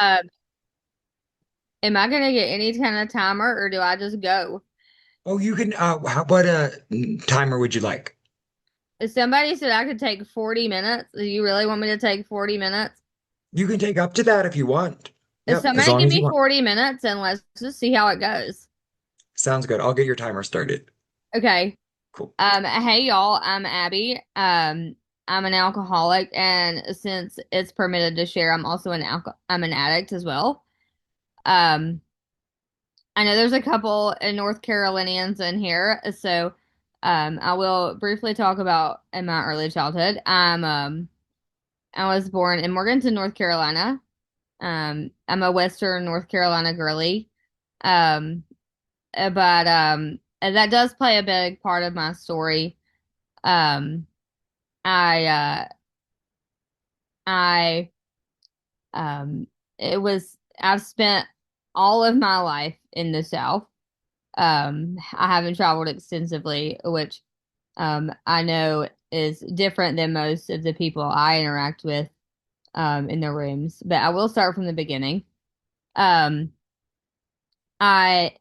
Um, am I gonna get any kind of timer or do I just go? Oh, you can, what timer would you like? If somebody said I could take 40 minutes, do you really want me to take 40 minutes? You can take up to that if you want. If Yep, as somebody long give as you me want. 40 minutes and let's just see how it goes. Sounds good. I'll get your timer started. Okay. Cool. Hey y'all, I'm Abby. I'm an alcoholic, and since it's permitted to share, I'm an addict as well. Um, I know there's a couple North Carolinians in here, so I will briefly talk about in my early childhood. I was born in Morganton, North Carolina. I'm a Western North Carolina girly. Um, but and that does play a big part of my story. Um, I I um it was I've spent all of my life in the South. I haven't traveled extensively, which I know is different than most of the people I interact with in the rooms. But I will start from the beginning. Um, I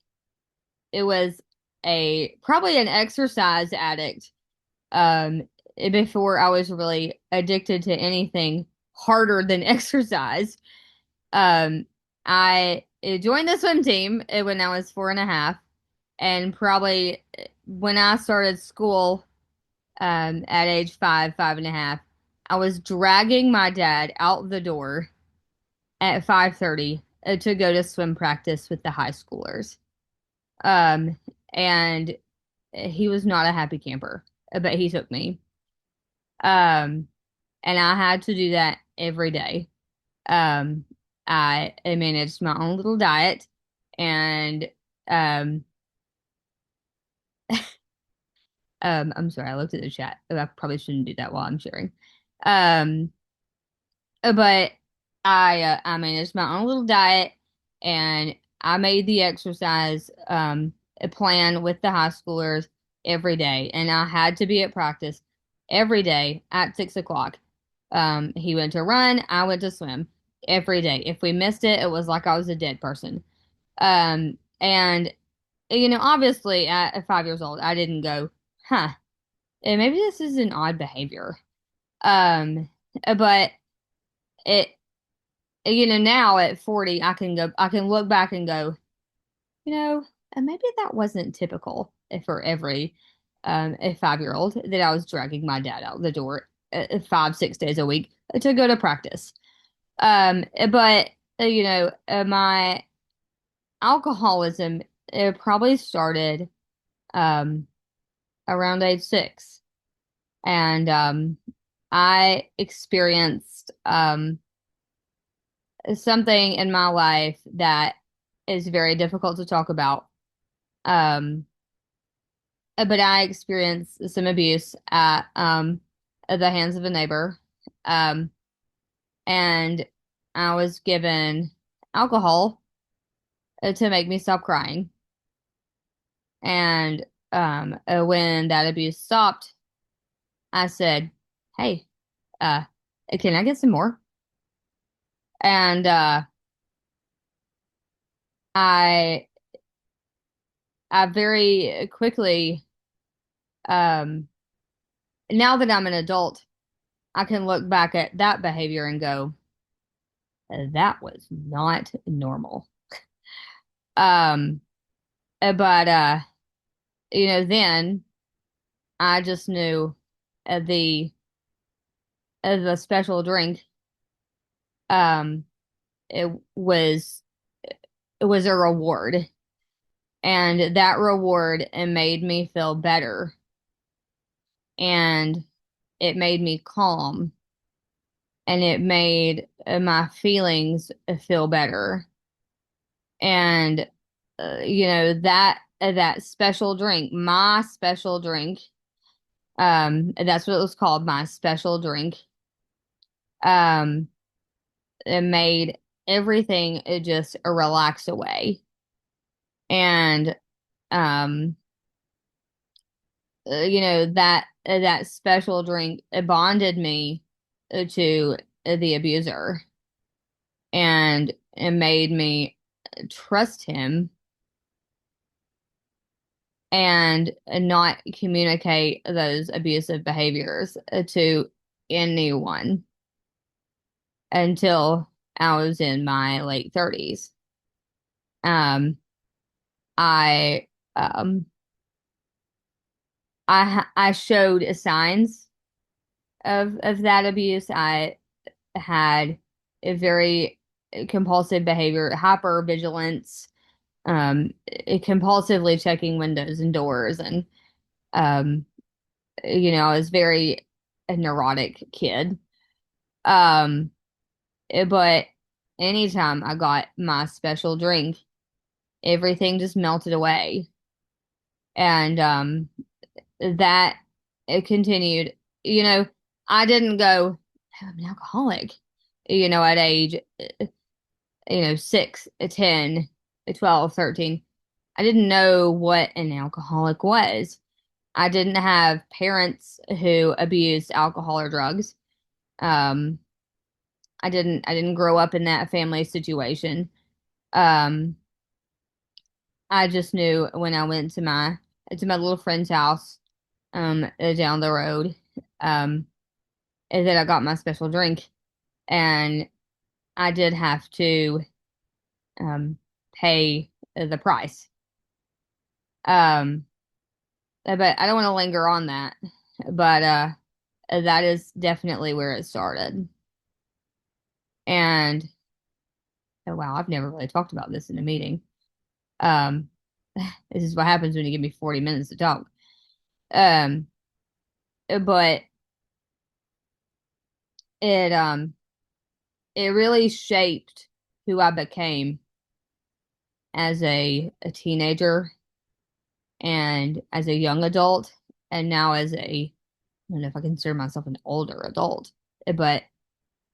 it was a probably an exercise addict before I was really addicted to anything harder than exercise. Um, I joined the swim team when I was 4.5, and probably when I started school at age 5.5, I was dragging my dad out the door at 5:30 to go to swim practice with the high schoolers. Um, and he was not a happy camper, but he took me. Um, and I had to do that every day. Um, I managed my own little diet, and um, I'm sorry, I looked at the chat. I probably shouldn't do that while I'm sharing. Um, but I managed my own little diet, and I made the exercise a plan with the high schoolers every day, and I had to be at practice every day at 6 o'clock. He went to run, I went to swim every day. If we missed it, it was like I was a dead person. And obviously at 5 years old, I didn't go, huh, maybe this is an odd behavior. Um, but it now at 40, I can look back and go, you know, maybe that wasn't typical for every a 5-year old that I was dragging my dad out the door 5, 6 days a week to go to practice. But my alcoholism, it probably started um around age 6, and I experienced something in my life that is very difficult to talk about. Um, but I experienced some abuse at the hands of a neighbor. Um, and I was given alcohol to make me stop crying. And when that abuse stopped, I said, "Hey, uh, can I get some more?" And I I very quickly, um, now that I'm an adult, I can look back at that behavior and go, that was not normal. Um, but then I just knew uh, the the special drink, um, it was it was a reward, and that reward it made me feel better, and it made me calm, and it made my feelings feel better. And that special drink, my special drink, that's what it was called, my special drink. Um, it made everything just a relax away. And um, that special drink it bonded me to the abuser. And and made me trust him and not communicate those abusive behaviors to anyone until I was in my late 30s. Um, I um I showed signs of that abuse. I had a very compulsive behavior, hyper vigilance, compulsively checking windows and doors, and um, I was very a neurotic kid. Um, but anytime I got my special drink, everything just melted away, and that it continued. You know, I didn't go, "Oh, I'm an alcoholic," at age, 6, 10, 12, 13. I didn't know what an alcoholic was. I didn't have parents who abused alcohol or drugs. Um, I didn't grow up in that family situation. Um, I just knew when I went to my little friend's house, down the road, um, that I got my special drink, and I did have to pay the price. Um, but I don't want to linger on that. But that is definitely where it started. And oh wow, I've never really talked about this in a meeting. Um, this is what happens when you give me 40 minutes to talk. Um, but it it really shaped who I became as a teenager and as a young adult, and now as I don't know if I consider myself an older adult, but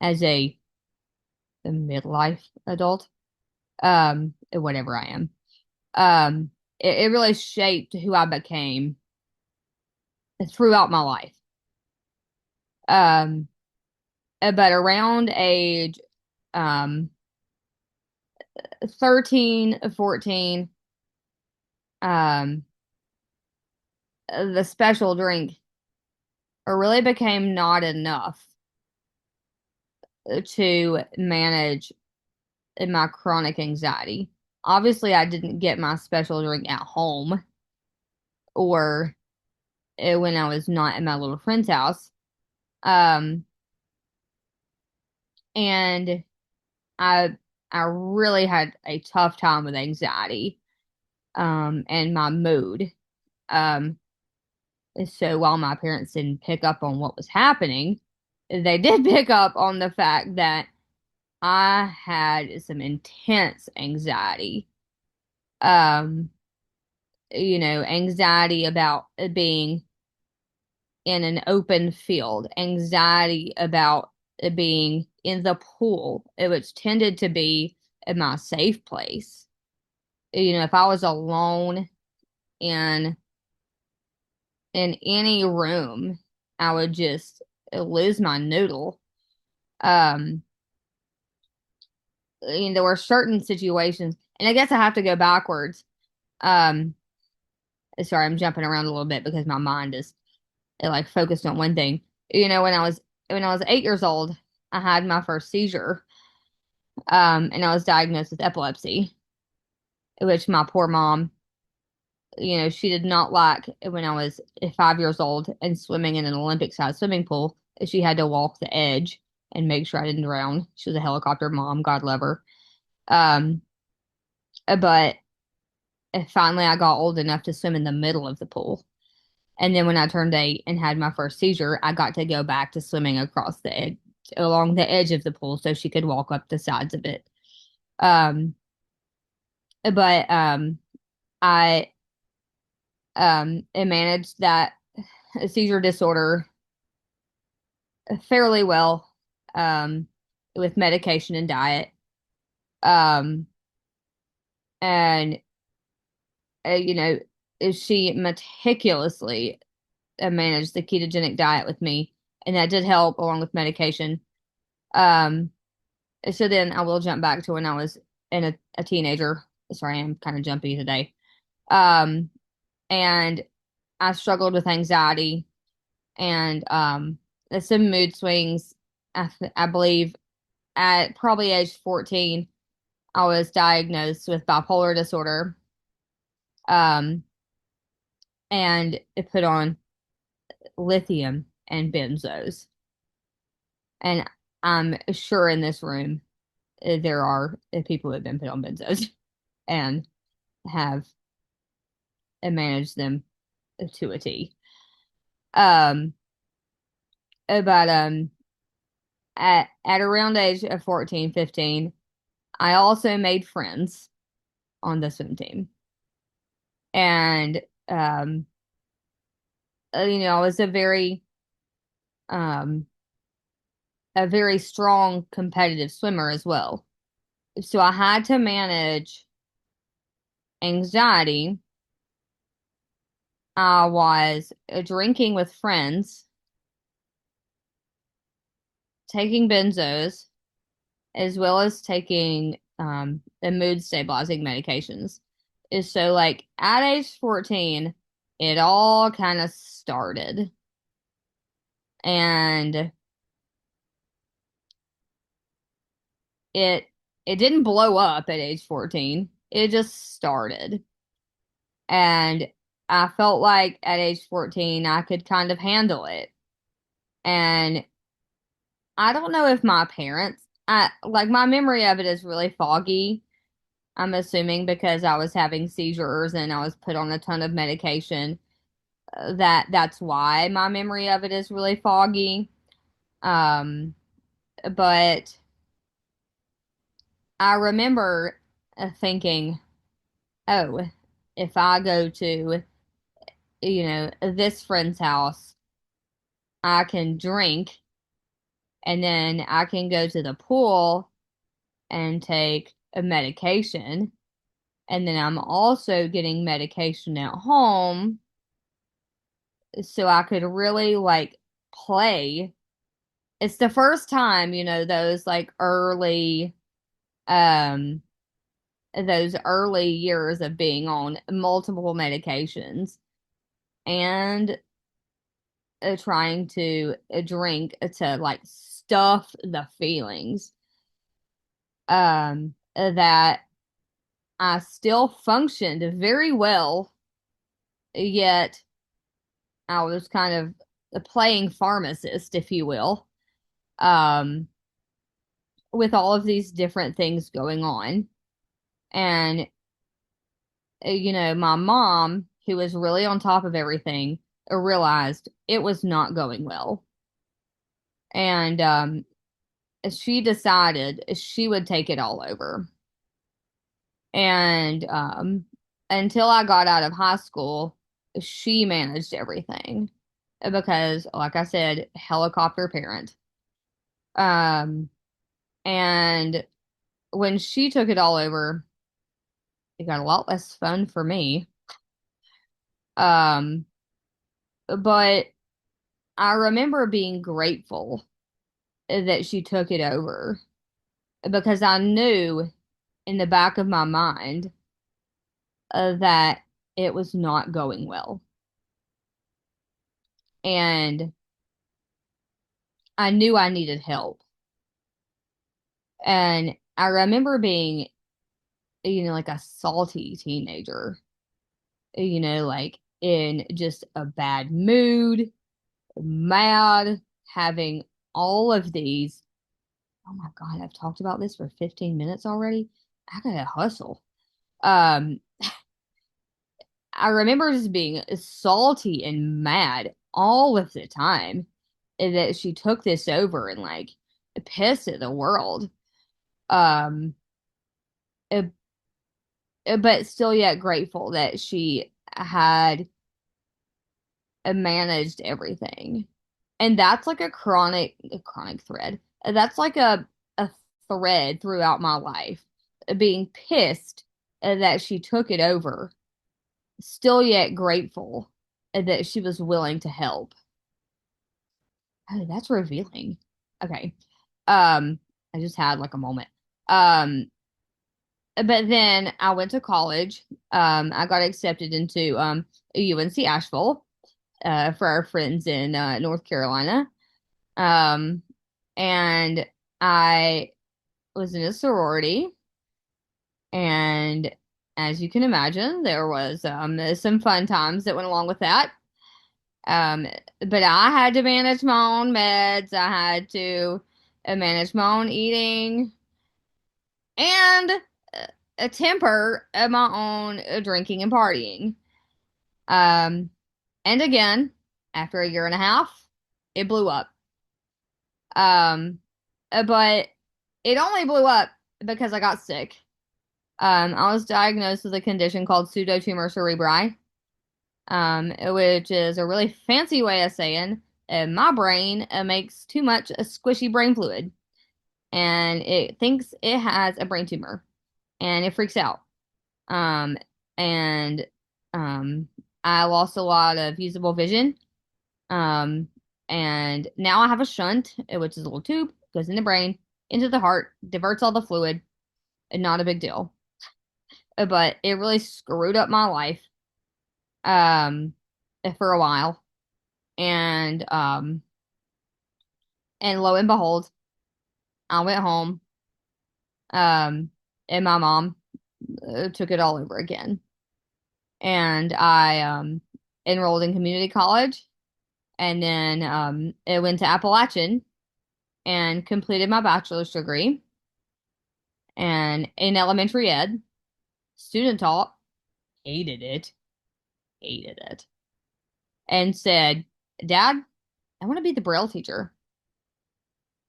as a midlife adult, whatever I am. It really shaped who I became throughout my life. Um, but around age um 13, 14, um, the special drink really became not enough to manage my chronic anxiety. Obviously, I didn't get my special drink at home or when I was not at my little friend's house. Um, and I I really had a tough time with anxiety, and my mood. Um, so while my parents didn't pick up on what was happening, they did pick up on the fact that I had some intense anxiety. Um, anxiety about being in an open field, anxiety about being in the pool, which tended to be in my safe place. If I was alone in in any room, I would just lose my noodle. Um, there were certain situations, and I guess I have to go backwards. Um, Sorry, I'm jumping around a little bit because my mind is like focused on one thing. When I was 8 years old, I had my first seizure, and I was diagnosed with epilepsy, which my poor mom, she did not like when I was 5 years old and swimming in an Olympic-sized swimming pool. She had to walk the edge and make sure I didn't drown. She was a helicopter mom, God love her. Um, but finally, I got old enough to swim in the middle of the pool. And then when I turned 8 and had my first seizure, I got to go back to swimming across the edge, along the edge of the pool so she could walk up the sides of it. Um, but I managed that seizure disorder fairly well, um, with medication and diet. Um, and you know, she meticulously managed the ketogenic diet with me, and that did help along with medication. Um, So then I will jump back to when I was a teenager. Sorry, I'm kind of jumpy today. Um, and I struggled with anxiety and some mood swings. I believe at probably age 14, I was diagnosed with bipolar disorder. Um, and it put on lithium and benzos. And I'm sure in this room there are people who have been put on benzos and have managed them to a T. Um, but at around age of 14, 15, I also made friends on the swim team. And I was um a very strong competitive swimmer as well. So I had to manage anxiety. I was drinking with friends, taking benzos, as well as taking the mood stabilizing medications. Is so like at age 14, it all kind of started. And it it didn't blow up at age 14. It just started. And I felt like at age 14 I could kind of handle it. And I don't know if my parents, I like my memory of it is really foggy. I'm assuming because I was having seizures and I was put on a ton of medication, that's why my memory of it is really foggy. Um, but I remember thinking, oh, if I go to, this friend's house, I can drink and then I can go to the pool and take a medication. And then I'm also getting medication at home so I could really like play. It's the first time, those like um those early years of being on multiple medications and trying to drink to like stuff the feelings that I still functioned very well, yet I was kind of a playing pharmacist, if you will, um, with all of these different things going on. And, my mom, who was really on top of everything, realized it was not going well. And she decided she would take it all over. And until I got out of high school, she managed everything because, like I said, helicopter parent. Um, and when she took it all over, it got a lot less fun for me. Um, but I remember being grateful that she took it over because I knew in the back of my mind that it was not going well. And I knew I needed help. And I remember being, like a salty teenager, like in just a bad mood, mad, having all of these. Oh my God, I've talked about this for 15 minutes already. I gotta hustle. Um, I remember just being salty and mad all of the time that she took this over and like pissed at the world. Um, uh, but still yet grateful that she had managed everything. And that's like a chronic thread. That's like a thread throughout my life. Being pissed that she took it over, still yet grateful that she was willing to help. Oh, that's revealing. Okay. Um, I just had like a moment. Um, but then I went to college. I got accepted into UNC Asheville for our friends in North Carolina. Um, and I was in a sorority, and as you can imagine, there was some fun times that went along with that. Um, but I had to manage my own meds. I had to manage my own eating and a temper of my own drinking and partying. Um, and again, after a year and a half, it blew up. Um, but it only blew up because I got sick. I was diagnosed with a condition called pseudotumor cerebri, which is a really fancy way of saying my brain makes too much squishy brain fluid, and it thinks it has a brain tumor, and it freaks out. Um, and um, I lost a lot of usable vision. Um, and now I have a shunt, which is a little tube, goes in the brain, into the heart, diverts all the fluid, and not a big deal. But it really screwed up my life um for a while. And and lo and behold, I went home um and my mom took it all over again. And I enrolled in community college, and then it went to Appalachian and completed my bachelor's degree and in elementary ed, student taught, hated it, hated it, and said, Dad, I want to be the Braille teacher.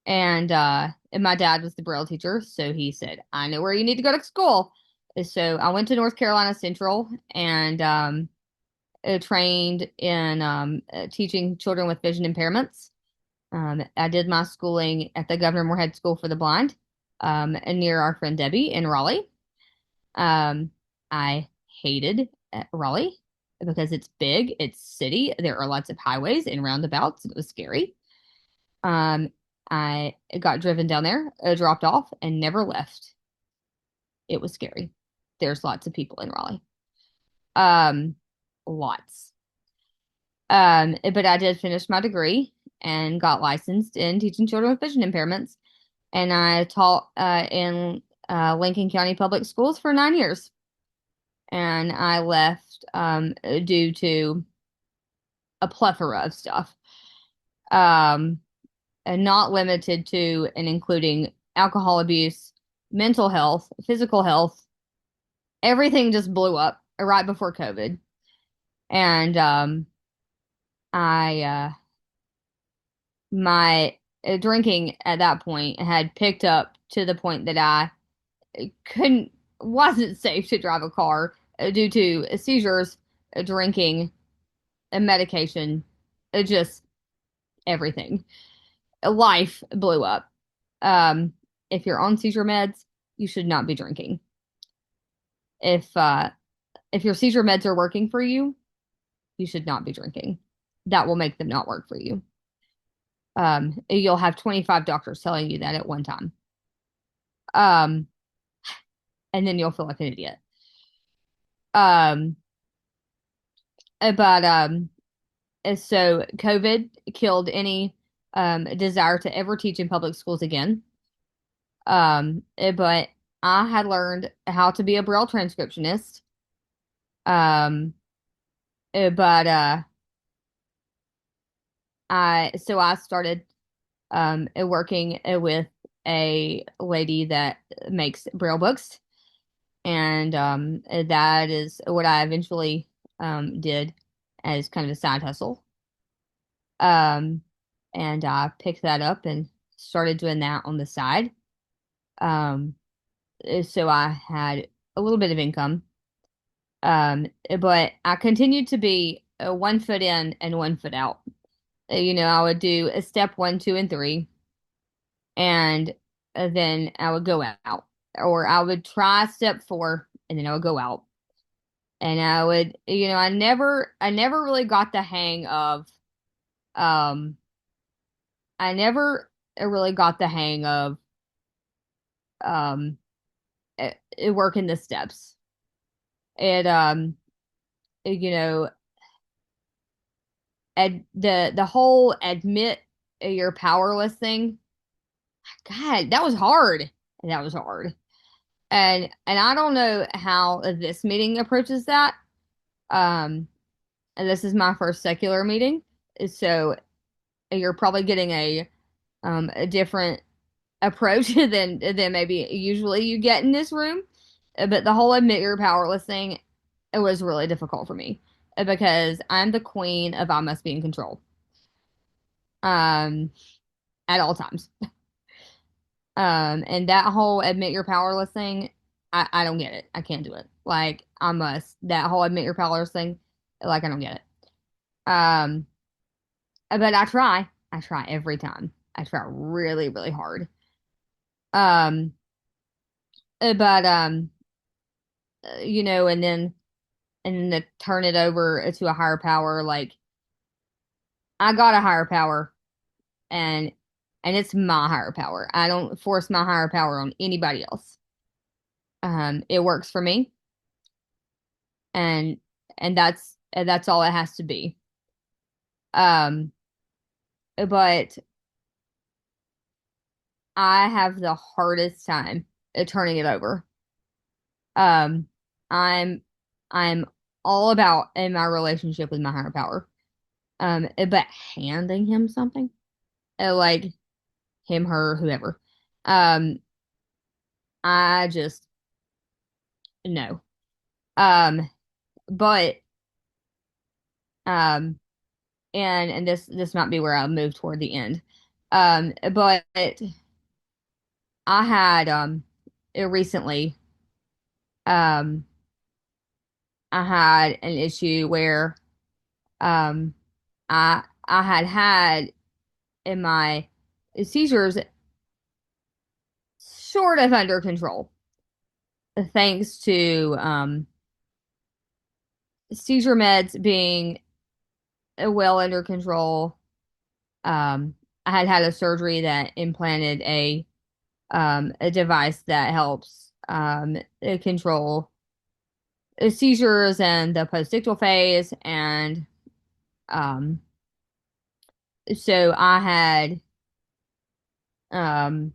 And my dad was the Braille teacher, so he said, I know where you need to go to school. So I went to North Carolina Central and trained in teaching children with vision impairments. I did my schooling at the Governor Moorhead School for the Blind, and near our friend Debbie in Raleigh. Um, I hated Raleigh because it's big, it's city, there are lots of highways and roundabouts, and it was scary. Um, I got driven down there, dropped off, and never left. It was scary. There's lots of people in Raleigh. Um, Lots. But I did finish my degree and got licensed in teaching children with vision impairments. And I taught in Lincoln County Public Schools for 9 years. And I left due to a plethora of stuff, um, and not limited to and including alcohol abuse, mental health, physical health. Everything just blew up right before COVID. And I my drinking at that point had picked up to the point that I couldn't wasn't safe to drive a car due to seizures, drinking, and medication, just everything. Life blew up. Um, if you're on seizure meds, you should not be drinking. If uh, if your seizure meds are working for you, you should not be drinking. That will make them not work for you. You'll have 25 doctors telling you that at one time. Um, and then you'll feel like an idiot. Um, but so COVID killed any desire to ever teach in public schools again. But I had learned how to be a Braille transcriptionist. Um, but I started working with a lady that makes Braille books, and that is what I eventually did as kind of a side hustle. Um, and I picked that up and started doing that on the side. Um, so I had a little bit of income. But I continued to be 1 foot in and 1 foot out. I would do a step one, two, and three, and then I would go out, or I would try step four, and then I would go out, and I would, I never really got the hang of, um, I never really got the hang of um work in the steps. It you know, the whole admit you're powerless thing. God, that was hard. That was hard. And I don't know how this meeting approaches that. Um, and this is my first secular meeting, so you're probably getting a different approach than maybe usually you get in this room. But the whole admit you're powerless thing, it was really difficult for me because I'm the queen of I must be in control. Um, at all times. And that whole admit you're powerless thing, I don't get it. I can't do it. Like I must. That whole admit you're powerless thing, like I don't get it. Um, but I try. I try every time. I try really, really hard. Um, but and then to turn it over to a higher power, like I got a higher power, and it's my higher power. I don't force my higher power on anybody else. It works for me, and that's all it has to be. Um, but I have the hardest time at turning it over. Um, I'm I'm all about in my relationship with my higher power. But handing him something, like him, her, whoever, um, I just no. Um, but um, and this might be where I'll move toward the end. But I had recently um I had an issue where um I had in my seizures sort of under control thanks to seizure meds being well under control. I had had a surgery that implanted a device that helps control seizures and the postictal phase, and um, so um,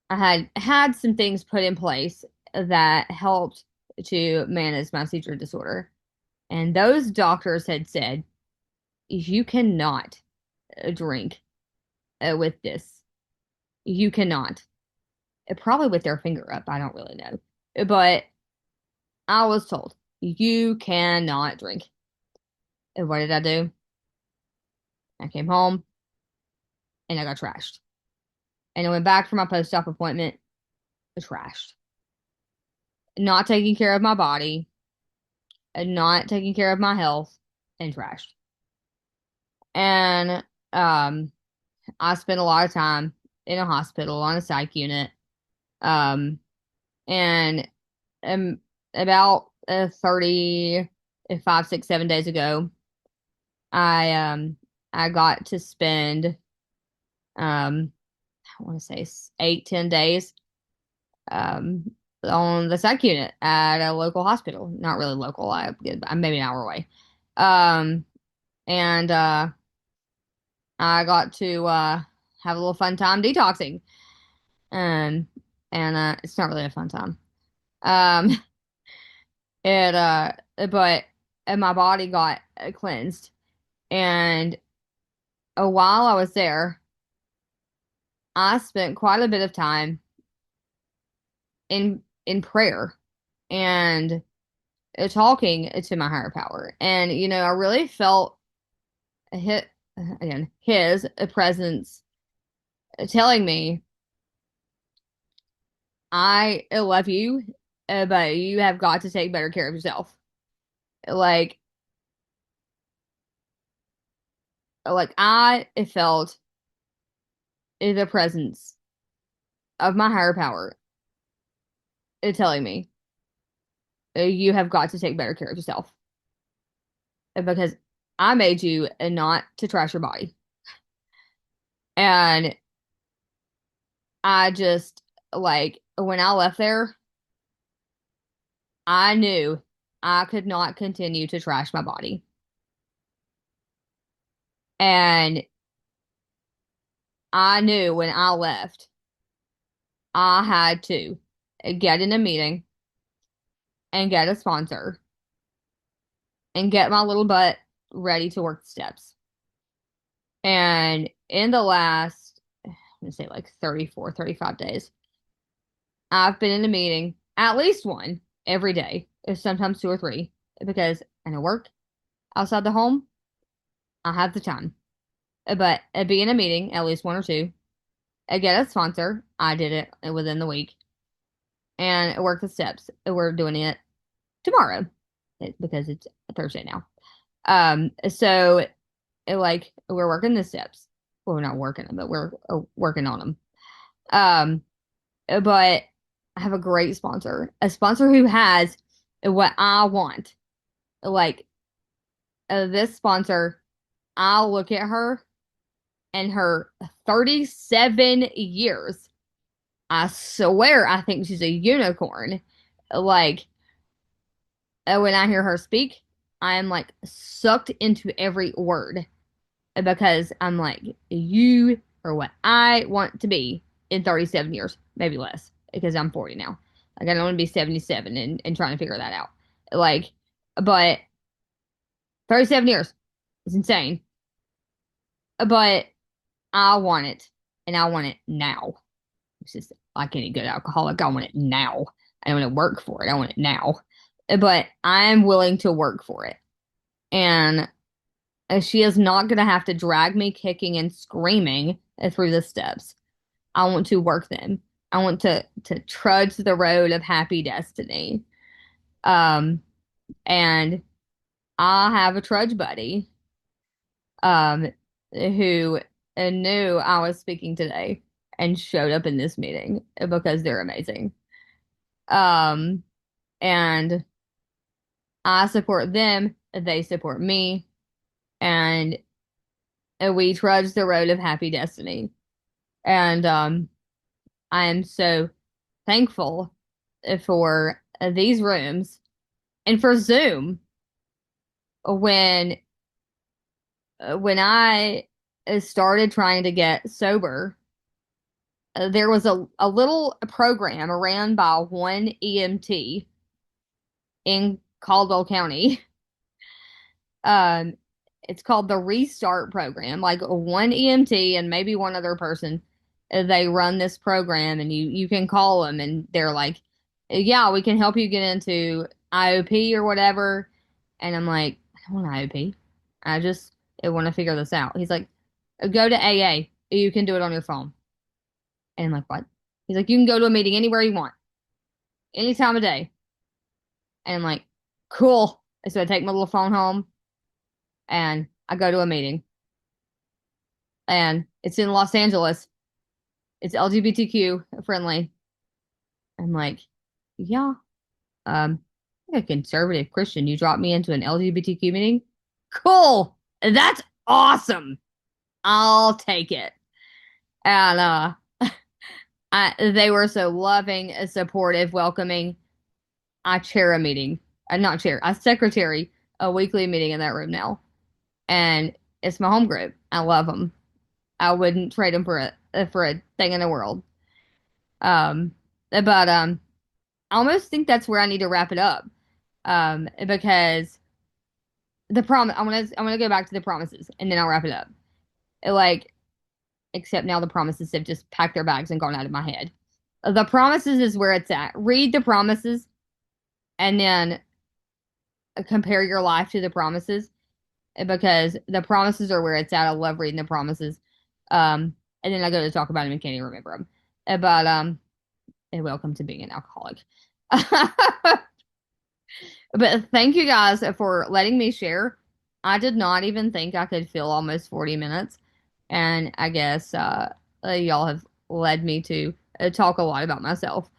I had some things put in place that helped to manage my seizure disorder, and those doctors had said you cannot drink with this. You cannot. Probably with their finger up. I don't really know, but I was told you cannot drink. And what did I do? I came home and I got trashed. And I went back for my post-op appointment, trashed. Not taking care of my body, and not taking care of my health, and trashed. And um, I spent a lot of time in a hospital on a psych unit. Um, and about 35, 6, 7 days ago, I um I got to spend um I want to say 8, 10 days um, on the psych unit at a local hospital. Not really local. I'm maybe an hour away. Um, and I got to have a little fun time detoxing. Um, and it's not really a fun time. Um, it but my body got cleansed, and while I was there, I spent quite a bit of time in prayer and talking to my higher power. And I really felt hit again his presence telling me, I love you, but you have got to take better care of yourself. Like I felt the presence of my higher power telling me, you have got to take better care of yourself because I made you not to trash your body. And I just Like when I left there, I knew I could not continue to trash my body. And I knew when I left, I had to get in a meeting and get a sponsor and get my little butt ready to work the steps. And in the last, I'm gonna say like 34, 35 days, I've been in a meeting, at least one every day, sometimes two or three, because I know work outside the home, I have the time. But be in a meeting, at least one or two, I get a sponsor. I did it within the week and work the steps. We're doing it tomorrow because it's Thursday now. So like we're working the steps. Well, we're not working them, but we're working on them. Um, but I have a sponsor who has what I want. Like this sponsor, I'll look at her and her 37 years. I swear, I think she's a unicorn. Like when I hear her speak, I am like sucked into every word because I'm like, you are what I want to be in 37 years, maybe less, because I'm 40 now. Like, I don't want to be 77 and trying to figure that out. Like, but 37 years is insane. But I want it, and I want it now. It's just like any good alcoholic, I want it now. I don't want to work for it. I want it now. But I'm willing to work for it. And she is not going to have to drag me kicking and screaming through the steps. I want to work them. I want to trudge the road of happy destiny. Um, and I have a trudge buddy, um, who knew I was speaking today and showed up in this meeting because they're amazing. Um, and I support them, they support me, and we trudge the road of happy destiny. And I am so thankful for these rooms and for Zoom when when I started trying to get sober. There was a little program ran by one EMT in Caldwell County. Um, it's called the Restart Program. Like one EMT and maybe one other person, they run this program, and you can call them, and they're like, "Yeah, we can help you get into IOP or whatever." And I'm like, "I don't want IOP. I just want to figure this out." He's like, "Go to AA. You can do it on your phone." And I'm like, "What?" He's like, "You can go to a meeting anywhere you want, any time of day." And I'm like, "Cool." So I take my little phone home and I go to a meeting, and it's in Los Angeles. It's LGBTQ friendly. I'm like, yeah, I'm a conservative Christian. You dropped me into an LGBTQ meeting? Cool. That's awesome. I'll take it. And they were so loving, supportive, welcoming. I chair a meeting. Not chair, I secretary a weekly meeting in that room now. And it's my home group. I love them. I wouldn't trade them for a thing in the world. Um, but I almost think that's where I need to wrap it up. Because the prom I'm gonna go back to the promises and then I'll wrap it up. Like, except now the promises have just packed their bags and gone out of my head. The promises is where it's at. Read the promises and then compare your life to the promises because the promises are where it's at. I love reading the promises. And then I go to talk about them and can't even remember them. But and welcome to being an alcoholic. But thank you guys for letting me share. I did not even think I could fill almost 40 minutes. And I guess y'all have led me to talk a lot about myself.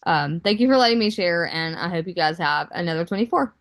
Thank you for letting me share, and I hope you guys have another 24.